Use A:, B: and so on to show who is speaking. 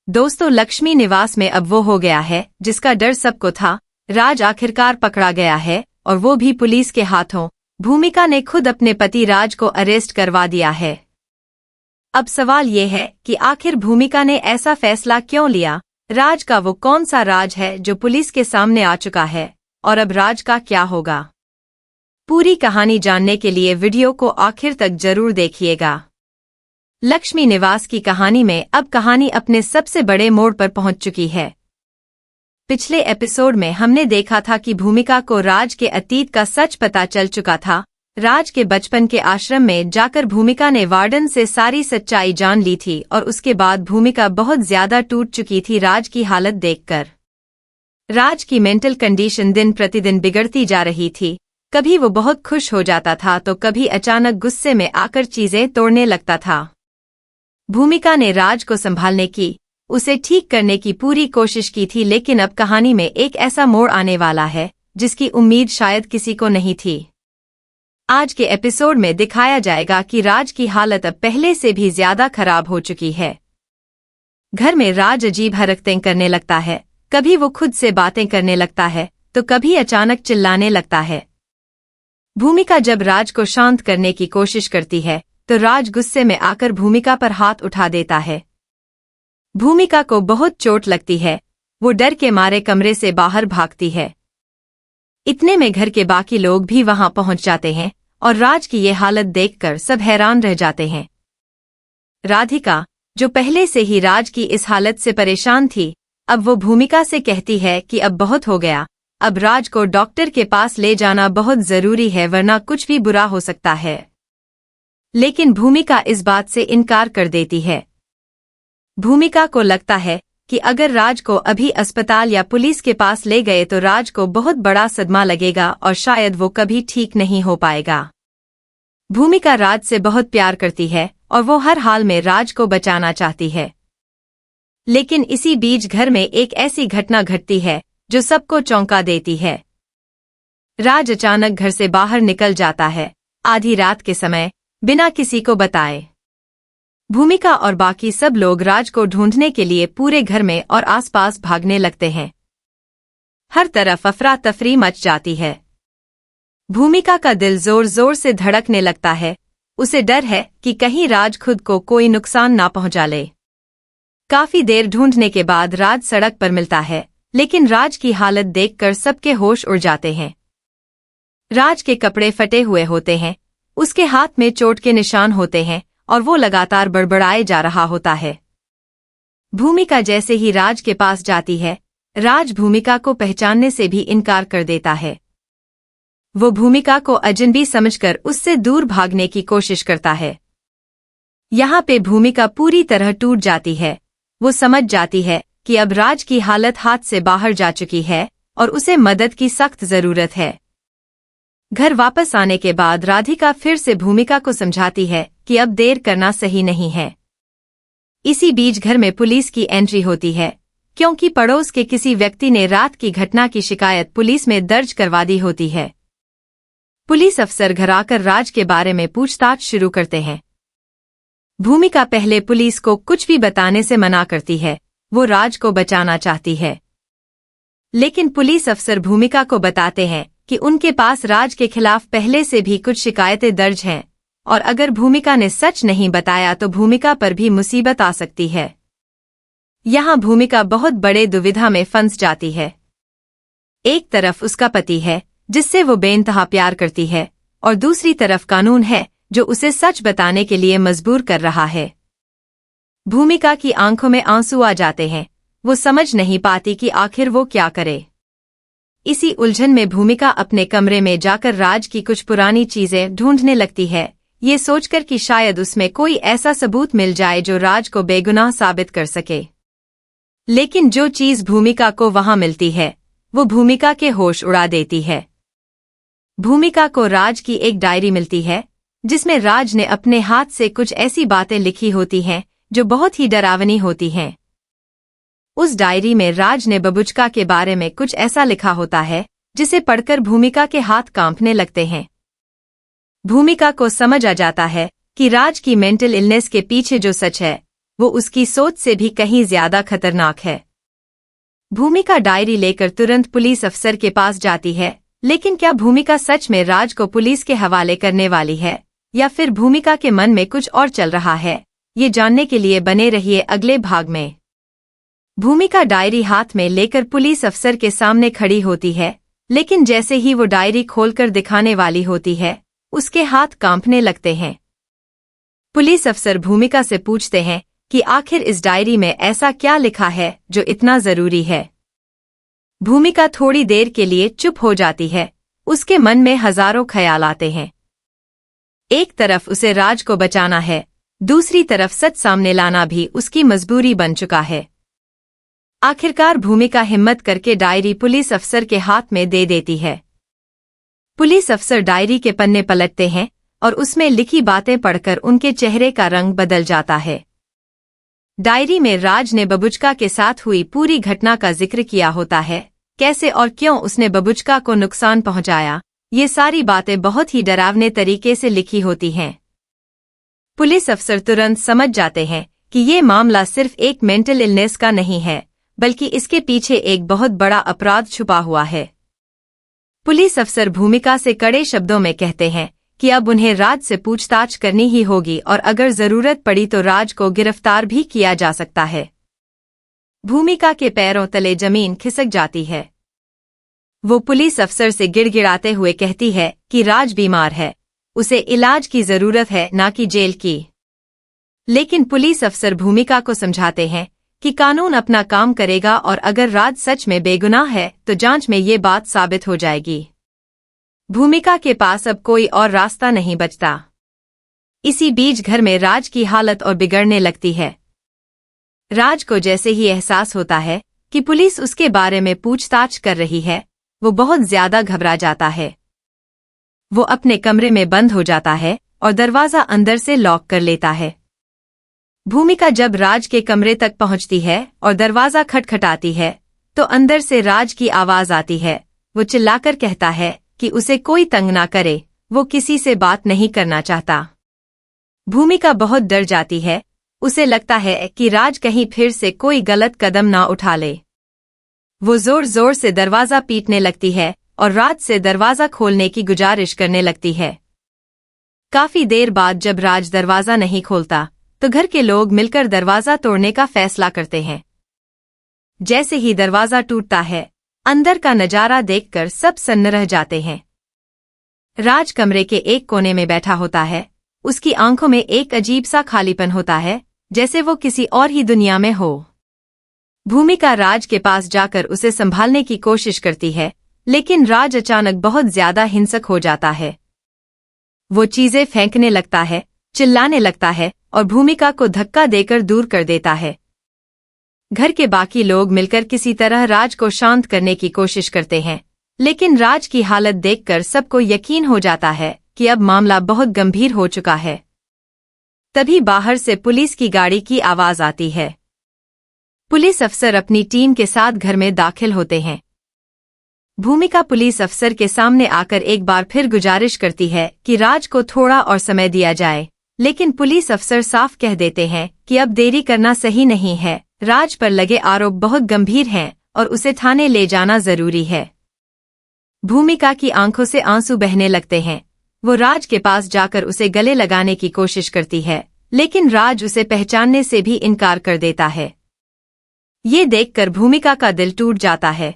A: दोस्तों, लक्ष्मी निवास में अब वो हो गया है जिसका डर सबको था। राज आखिरकार पकड़ा गया है और वो भी पुलिस के हाथों। भूमिका ने खुद अपने पति राज को अरेस्ट करवा दिया है। अब सवाल ये है कि आखिर भूमिका ने ऐसा फैसला क्यों लिया। राज का वो कौन सा राज है जो पुलिस के सामने आ चुका है और अब राज का क्या होगा? पूरी कहानी जानने के लिए वीडियो को आखिर तक जरूर देखिएगा। लक्ष्मी निवास की कहानी में अब कहानी अपने सबसे बड़े मोड़ पर पहुंच चुकी है। पिछले एपिसोड में हमने देखा था कि भूमिका को राज के अतीत का सच पता चल चुका था। राज के बचपन के आश्रम में जाकर भूमिका ने वार्डन से सारी सच्चाई जान ली थी और उसके बाद भूमिका बहुत ज्यादा टूट चुकी थी राज की हालत देखकर। राज की मेंटल कंडीशन दिन प्रतिदिन बिगड़ती जा रही थी। कभी वो बहुत खुश हो जाता था तो कभी अचानक गुस्से में आकर चीजें तोड़ने लगता था। भूमिका ने राज को संभालने की, उसे ठीक करने की पूरी कोशिश की थी, लेकिन अब कहानी में एक ऐसा मोड़ आने वाला है जिसकी उम्मीद शायद किसी को नहीं थी। आज के एपिसोड में दिखाया जाएगा कि राज की हालत अब पहले से भी ज्यादा खराब हो चुकी है। घर में राज अजीब हरकतें करने लगता है। कभी वो खुद से बातें करने लगता है तो कभी अचानक चिल्लाने लगता है। भूमिका जब राज को शांत करने की कोशिश करती है तो राज गुस्से में आकर भूमिका पर हाथ उठा देता है। भूमिका को बहुत चोट लगती है। वो डर के मारे कमरे से बाहर भागती है। इतने में घर के बाकी लोग भी वहां पहुंच जाते हैं और राज की ये हालत देखकर सब हैरान रह जाते हैं। राधिका, जो पहले से ही राज की इस हालत से परेशान थी, अब वो भूमिका से कहती है कि अब बहुत हो गया, अब राज को डॉक्टर के पास ले जाना बहुत जरूरी है, वरना कुछ भी बुरा हो सकता है। लेकिन भूमिका इस बात से इनकार कर देती है। भूमिका को लगता है कि अगर राज को अभी अस्पताल या पुलिस के पास ले गए तो राज को बहुत बड़ा सदमा लगेगा और शायद वो कभी ठीक नहीं हो पाएगा। भूमिका राज से बहुत प्यार करती है और वो हर हाल में राज को बचाना चाहती है। लेकिन इसी बीच घर में एक ऐसी घटना घटती है जो सबको चौंका देती है। राज अचानक घर से बाहर निकल जाता है, आधी रात के समय, बिना किसी को बताए। भूमिका और बाकी सब लोग राज को ढूंढने के लिए पूरे घर में और आसपास भागने लगते हैं। हर तरफ अफरा तफरी मच जाती है। भूमिका का दिल जोर जोर से धड़कने लगता है। उसे डर है कि कहीं राज खुद को कोई नुकसान ना पहुंचा ले। काफी देर ढूंढने के बाद राज सड़क पर मिलता है, लेकिन राज की हालत देखकर सबके होश उड़ जाते हैं। राज के कपड़े फटे हुए होते हैं, उसके हाथ में चोट के निशान होते हैं और वो लगातार बड़बड़ाए जा रहा होता है। भूमिका जैसे ही राज के पास जाती है, राज भूमिका को पहचानने से भी इनकार कर देता है। वो भूमिका को अजनबी समझकर उससे दूर भागने की कोशिश करता है। यहाँ पे भूमिका पूरी तरह टूट जाती है। वो समझ जाती है कि अब राज की हालत हाथ से बाहर जा चुकी है और उसे मदद की सख्त जरूरत है। घर वापस आने के बाद राधिका फिर से भूमिका को समझाती है कि अब देर करना सही नहीं है। इसी बीच घर में पुलिस की एंट्री होती है, क्योंकि पड़ोस के किसी व्यक्ति ने रात की घटना की शिकायत पुलिस में दर्ज करवा दी होती है। पुलिस अफसर घर आकर राज के बारे में पूछताछ शुरू करते हैं। भूमिका पहले पुलिस को कुछ भी बताने से मना करती है। वो राज को बचाना चाहती है, लेकिन पुलिस अफसर भूमिका को बताते हैं कि उनके पास राज के खिलाफ पहले से भी कुछ शिकायतें दर्ज हैं और अगर भूमिका ने सच नहीं बताया तो भूमिका पर भी मुसीबत आ सकती है। यहाँ भूमिका बहुत बड़े दुविधा में फंस जाती है। एक तरफ उसका पति है जिससे वो बेइंतहा प्यार करती है और दूसरी तरफ कानून है जो उसे सच बताने के लिए मजबूर कर रहा है। भूमिका की आंखों में आंसू आ जाते हैं। वो समझ नहीं पाती कि आखिर वो क्या करे। इसी उलझन में भूमिका अपने कमरे में जाकर राज की कुछ पुरानी चीजें ढूंढने लगती है, ये सोचकर कि शायद उसमें कोई ऐसा सबूत मिल जाए जो राज को बेगुनाह साबित कर सके। लेकिन जो चीज भूमिका को वहां मिलती है वो भूमिका के होश उड़ा देती है। भूमिका को राज की एक डायरी मिलती है जिसमें राज ने अपने हाथ से कुछ ऐसी बातें लिखी होती हैं जो बहुत ही डरावनी होती हैं। उस डायरी में राज ने बबुचका के बारे में कुछ ऐसा लिखा होता है जिसे पढ़कर भूमिका के हाथ कांपने लगते हैं। भूमिका को समझ आ जाता है कि राज की मेंटल इलनेस के पीछे जो सच है वो उसकी सोच से भी कहीं ज्यादा खतरनाक है। भूमिका डायरी लेकर तुरंत पुलिस अफसर के पास जाती है, लेकिन क्या भूमिका सच में राज को पुलिस के हवाले करने वाली है या फिर भूमिका के मन में कुछ और चल रहा है? ये जानने के लिए बने रहिए अगले भाग में। भूमिका डायरी हाथ में लेकर पुलिस अफसर के सामने खड़ी होती है, लेकिन जैसे ही वो डायरी खोलकर दिखाने वाली होती है, उसके हाथ कांपने लगते हैं। पुलिस अफसर भूमिका से पूछते हैं कि आखिर इस डायरी में ऐसा क्या लिखा है जो इतना जरूरी है। भूमिका थोड़ी देर के लिए चुप हो जाती है। उसके मन में हजारों ख्याल आते हैं। एक तरफ उसे राज को बचाना है, दूसरी तरफ सच सामने लाना भी उसकी मजबूरी बन चुका है। आखिरकार भूमिका हिम्मत करके डायरी पुलिस अफसर के हाथ में दे देती है। पुलिस अफसर डायरी के पन्ने पलटते हैं और उसमें लिखी बातें पढ़कर उनके चेहरे का रंग बदल जाता है। डायरी में राज ने बबुचका के साथ हुई पूरी घटना का जिक्र किया होता है, कैसे और क्यों उसने बबुचका को नुकसान पहुंचाया। ये सारी बातें बहुत ही डरावने तरीके से लिखी होती हैं। पुलिस अफसर तुरंत समझ जाते हैं कि ये मामला सिर्फ एक मेंटल इलनेस का नहीं है, बल्कि इसके पीछे एक बहुत बड़ा अपराध छुपा हुआ है। पुलिस अफसर भूमिका से कड़े शब्दों में कहते हैं कि अब उन्हें राज से पूछताछ करनी ही होगी और अगर जरूरत पड़ी तो राज को गिरफ्तार भी किया जा सकता है। भूमिका के पैरों तले जमीन खिसक जाती है। वो पुलिस अफसर से गिड़गिड़ाते हुए कहती है कि राज बीमार है, उसे इलाज की जरूरत है, ना कि जेल की। लेकिन पुलिस अफसर भूमिका को समझाते हैं कि कानून अपना काम करेगा और अगर राज सच में बेगुनाह है तो जांच में ये बात साबित हो जाएगी। भूमिका के पास अब कोई और रास्ता नहीं बचता। इसी बीच घर में राज की हालत और बिगड़ने लगती है। राज को जैसे ही एहसास होता है कि पुलिस उसके बारे में पूछताछ कर रही है, वो बहुत ज्यादा घबरा जाता है। वो अपने कमरे में बंद हो जाता है और दरवाजा अंदर से लॉक कर लेता है। भूमिका जब राज के कमरे तक पहुंचती है और दरवाजा खटखटाती है तो अंदर से राज की आवाज आती है। वो चिल्लाकर कहता है कि उसे कोई तंग ना करे, वो किसी से बात नहीं करना चाहता। भूमिका बहुत डर जाती है। उसे लगता है कि राज कहीं फिर से कोई गलत कदम ना उठा ले। वो जोर जोर से दरवाजा पीटने लगती है और राज से दरवाजा खोलने की गुजारिश करने लगती है। काफी देर बाद जब राज दरवाजा नहीं खोलता तो घर के लोग मिलकर दरवाजा तोड़ने का फैसला करते हैं। जैसे ही दरवाजा टूटता है, अंदर का नजारा देखकर सब सन्न रह जाते हैं। राज कमरे के एक कोने में बैठा होता है। उसकी आंखों में एक अजीब सा खालीपन होता है, जैसे वो किसी और ही दुनिया में हो। भूमिका राज के पास जाकर उसे संभालने की कोशिश करती है, लेकिन राज अचानक बहुत ज्यादा हिंसक हो जाता है। वो चीजें फेंकने लगता है, चिल्लाने लगता है और भूमिका को धक्का देकर दूर कर देता है। घर के बाकी लोग मिलकर किसी तरह राज को शांत करने की कोशिश करते हैं, लेकिन राज की हालत देखकर सबको यकीन हो जाता है कि अब मामला बहुत गंभीर हो चुका है। तभी बाहर से पुलिस की गाड़ी की आवाज आती है। पुलिस अफसर अपनी टीम के साथ घर में दाखिल होते हैं। भूमिका पुलिस अफसर के सामने आकर एक बार फिर गुजारिश करती है कि राज को थोड़ा और समय दिया जाए, लेकिन पुलिस अफसर साफ कह देते हैं कि अब देरी करना सही नहीं है। राज पर लगे आरोप बहुत गंभीर हैं और उसे थाने ले जाना जरूरी है। भूमिका की आंखों से आंसू बहने लगते हैं। वो राज के पास जाकर उसे गले लगाने की कोशिश करती है, लेकिन राज उसे पहचानने से भी इनकार कर देता है। ये देखकर भूमिका का दिल टूट जाता है।